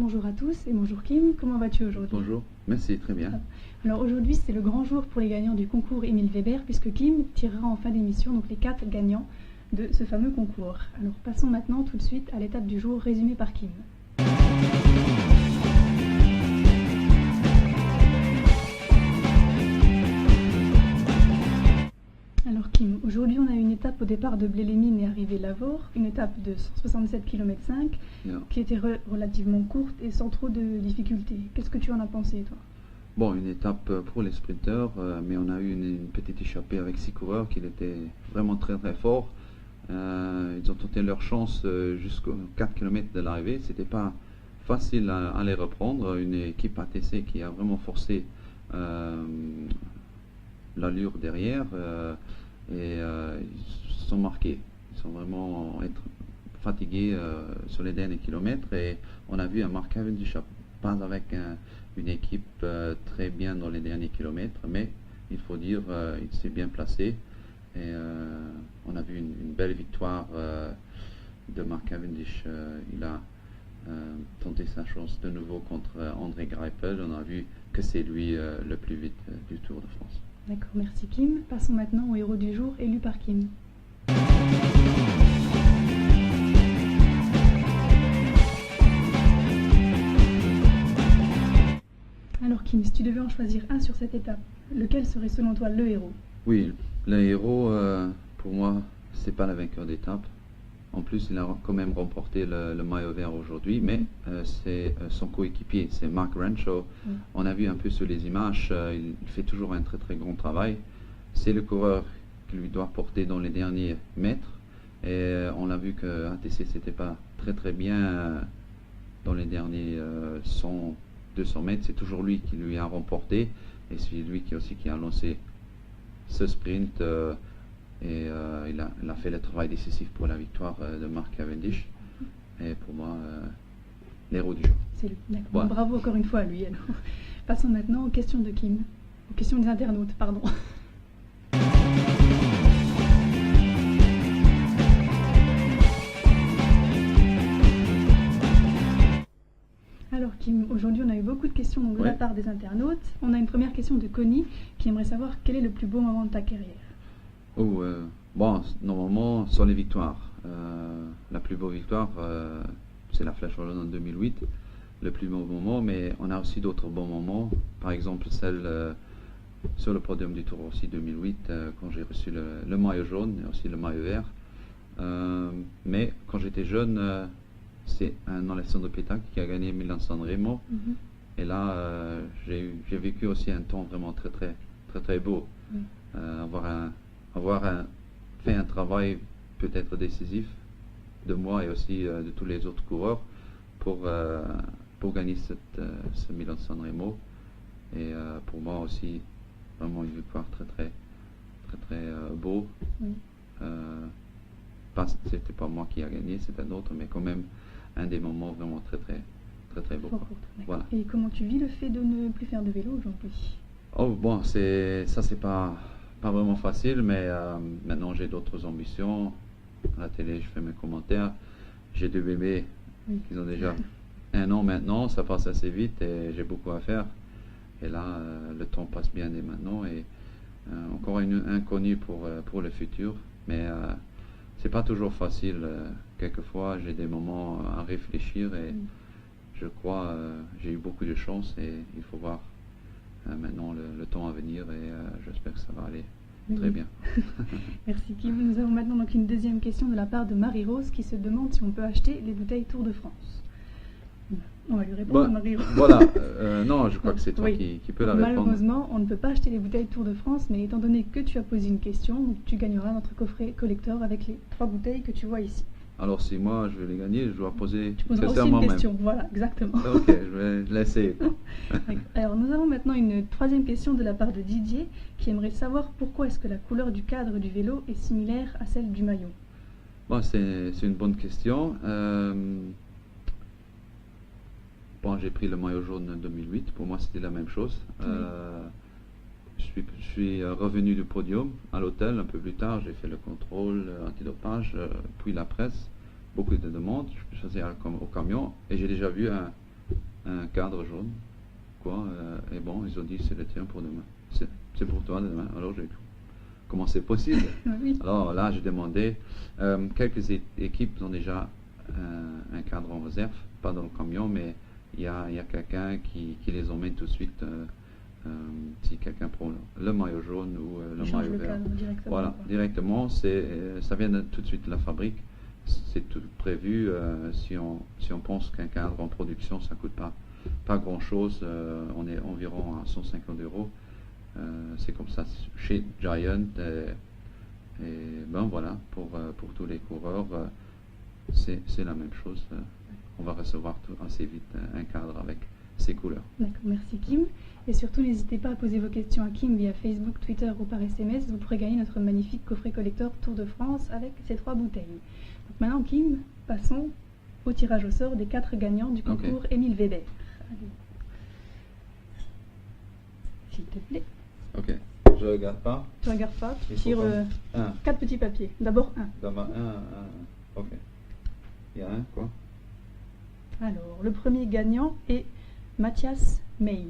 Bonjour à tous et bonjour Kim, comment vas-tu aujourd'hui? Bonjour, merci, très bien. Alors aujourd'hui c'est le grand jour pour les gagnants du concours Émile Weber puisque Kim tirera en fin d'émission donc les 4 gagnants de ce fameux concours. Alors passons maintenant tout de suite à l'étape du jour résumée par Kim. Alors Kim, aujourd'hui on a une étape au départ de Blé-les-Mines et arrivée Lavaur, une étape de 167,5 km qui était relativement courte et sans trop de difficultés. Qu'est-ce que tu en as pensé toi? Bon, une étape pour les sprinteurs, mais on a eu une petite échappée avec 6 coureurs qui étaient vraiment très très forts. Ils ont tenté leur chance jusqu'aux 4 km de l'arrivée. C'était pas facile à les reprendre. Une équipe ATC qui a vraiment forcé l'allure derrière et ils se sont marqués. Ils sont vraiment fatigués sur les derniers kilomètres et on a vu un Mark Cavendish pas avec une équipe très bien dans les derniers kilomètres, mais il faut dire il s'est bien placé et on a vu une belle victoire de Mark Cavendish. Il a tenté sa chance de nouveau contre André Greipel. On a vu que c'est lui le plus vite du Tour de France. D'accord, merci Kim. Passons maintenant au héros du jour élu par Kim. Alors Kim, si tu devais en choisir un sur cette étape, lequel serait selon toi le héros? Oui, le héros, pour moi, c'est pas le vainqueur d'étape. En plus, il a quand même remporté le maillot vert aujourd'hui, mais c'est son coéquipier, c'est Mark Renshaw. On a vu un peu sur les images, il fait toujours un très très grand travail. C'est le coureur qui lui doit porter dans les derniers mètres. Et on a vu que ATC c'était pas très très bien dans les derniers 100, 200 mètres. C'est toujours lui qui lui a remporté et c'est lui qui a lancé ce sprint. Et il a fait le travail décisif pour la victoire de Mark Cavendish. Et pour moi, l'héros du jour. C'est lui, d'accord. Voilà. Bravo encore une fois à lui. Alors. Passons maintenant aux questions de Kim. Aux questions des internautes, pardon. Alors Kim, aujourd'hui on a eu beaucoup de questions de la part des internautes. On a une première question de Connie qui aimerait savoir quel est le plus beau moment de ta carrière. Bon, normalement, sur les victoires. La plus belle victoire, c'est la Flèche Wallonne en 2008. Le plus beau moment, mais on a aussi d'autres bons moments. Par exemple, celle sur le podium du Tour aussi 2008, quand j'ai reçu le maillot jaune et aussi le maillot vert. Mais quand j'étais jeune, c'est un Alessandro Petacchi qui a gagné Milan-San Remo. Et là, j'ai vécu aussi un temps vraiment très, très, très, très beau. Avoir fait un travail peut-être décisif de moi et aussi de tous les autres coureurs pour gagner ce Milan-San Remo. Et pour moi aussi, vraiment une victoire très très très très beau. C'était pas moi qui a gagné, c'est un autre, mais quand même un des moments vraiment très très très très beau. Voilà. Et comment tu vis le fait de ne plus faire de vélo aujourd'hui? Oh bon, c'est pas vraiment facile, mais maintenant j'ai d'autres ambitions. À la télé, je fais mes commentaires. J'ai 2 bébés qui ont déjà 1 an maintenant, ça passe assez vite et j'ai beaucoup à faire. Et là, le temps passe bien dès maintenant et encore une inconnue pour le futur. Mais c'est pas toujours facile. Quelquefois, j'ai des moments à réfléchir et je crois j'ai eu beaucoup de chance et il faut voir maintenant le temps à venir et j'espère que ça va aller très bien. Merci Kim. Nous avons maintenant donc une deuxième question de la part de Marie-Rose qui se demande si on peut acheter les bouteilles Tour de France. On va lui répondre à Marie-Rose. Voilà, non, je crois que c'est toi qui peux la répondre. Malheureusement, on ne peut pas acheter les bouteilles Tour de France, mais étant donné que tu as posé une question, tu gagneras notre coffret collector avec les 3 bouteilles que tu vois ici. Alors si moi je vais les gagner, je dois poser tu poseras aussi une question, voilà, exactement. Ok, je vais l'essayer. Alors nous avons maintenant une 3e question de la part de Didier qui aimerait savoir pourquoi est-ce que la couleur du cadre du vélo est similaire à celle du maillot. Bon, c'est une bonne question. Bon, j'ai pris le maillot jaune en 2008, pour moi c'était la même chose. Je suis revenu du podium à l'hôtel un peu plus tard, j'ai fait le contrôle antidopage, puis la presse, beaucoup de demandes, je faisais au camion et j'ai déjà vu un cadre jaune, quoi, et bon, ils ont dit c'est le tien pour demain. C'est pour toi demain. Alors j'ai dit, comment c'est possible? Oui. Alors là, j'ai demandé, quelques équipes ont déjà un cadre en réserve, pas dans le camion, mais il y a quelqu'un qui les emmène tout de suite si quelqu'un prend le maillot jaune ou le maillot vert. Voilà, directement, ça vient tout de suite de la fabrique. C'est tout prévu. Si on pense qu'un cadre en production, ça coûte pas grand chose, on est environ à 150 €. C'est comme ça chez Giant. Et ben voilà, pour tous les coureurs, c'est la même chose. On va recevoir assez vite un cadre avec ces couleurs. D'accord, merci Kim. Et surtout, n'hésitez pas à poser vos questions à Kim via Facebook, Twitter ou par SMS. Vous pourrez gagner notre magnifique coffret collector Tour de France avec ces 3 bouteilles. Donc maintenant, Kim, passons au tirage au sort des 4 gagnants du concours Émile Weber. Allez. S'il te plaît. Ok, je regarde pas. Tu regardes pas, tu tires 4 petits papiers. D'abord un. D'abord un. Ok. Il y a un, quoi? Alors, le premier gagnant est Mathias May.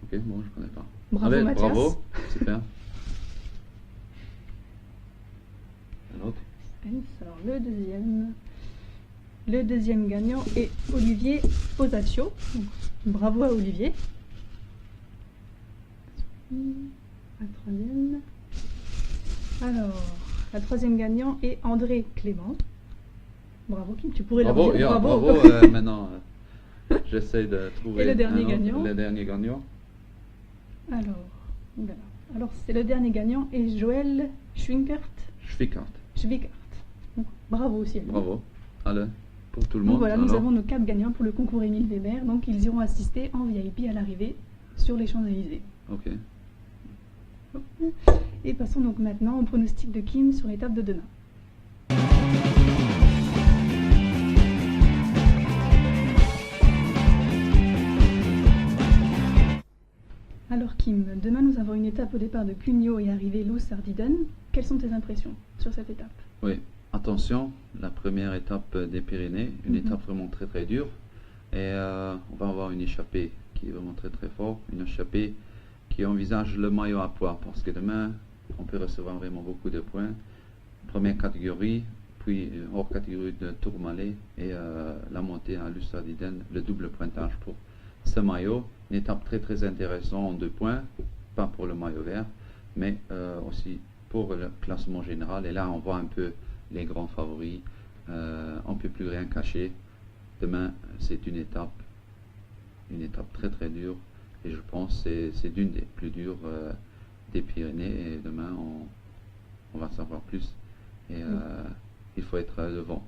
Ok, bon, je connais pas. Bravo, allez, Mathias. Bravo, super. Un autre. Alors, le deuxième gagnant est Olivier Posaccio. Donc, bravo à Olivier. La troisième. Alors, la troisième gagnant est André Clément. Bravo Kim, tu pourrais bravo, leur dire bravo. Maintenant, j'essaie de trouver. Et le dernier gagnant. Le dernier gagnant. Alors c'est le dernier gagnant est Joël Schwickert. Donc, bravo aussi. Bravo. Allez, pour tout le monde. Donc voilà, nous avons nos 4 gagnants pour le concours Émile Weber. Donc ils iront assister en VIP à l'arrivée sur les Champs-Élysées. Ok. Et passons donc maintenant au pronostic de Kim sur l'étape de demain. Alors Kim, demain nous avons une étape au départ de Cugno et arrivée Loos-Ardiden. Quelles sont tes impressions sur cette étape? Oui, attention, la première étape des Pyrénées, une étape vraiment très très dure. Et on va avoir une échappée qui est vraiment très très forte, une échappée qui envisage le maillot à poids, parce que demain on peut recevoir vraiment beaucoup de points. Première catégorie, puis hors catégorie de Tourmalet et la montée à Loos-Ardiden, le double pointage pour ce maillot. Une étape très très intéressante en 2 points, pas pour le maillot vert, mais aussi pour le classement général. Et là on voit un peu les grands favoris, on ne peut plus rien cacher. Demain c'est une étape très très dure, et je pense que c'est l'une des plus dures des Pyrénées, et demain on va savoir plus, et il faut être devant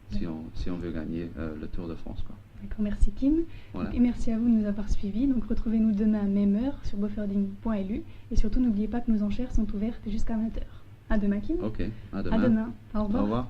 si on veut gagner le Tour de France, quoi. D'accord, merci Kim. Voilà. Et merci à vous de nous avoir suivis. Donc retrouvez-nous demain à même heure sur boferding.lu, et surtout n'oubliez pas que nos enchères sont ouvertes jusqu'à 20h. À demain Kim. Ok, à demain. À demain. Au revoir. Au revoir.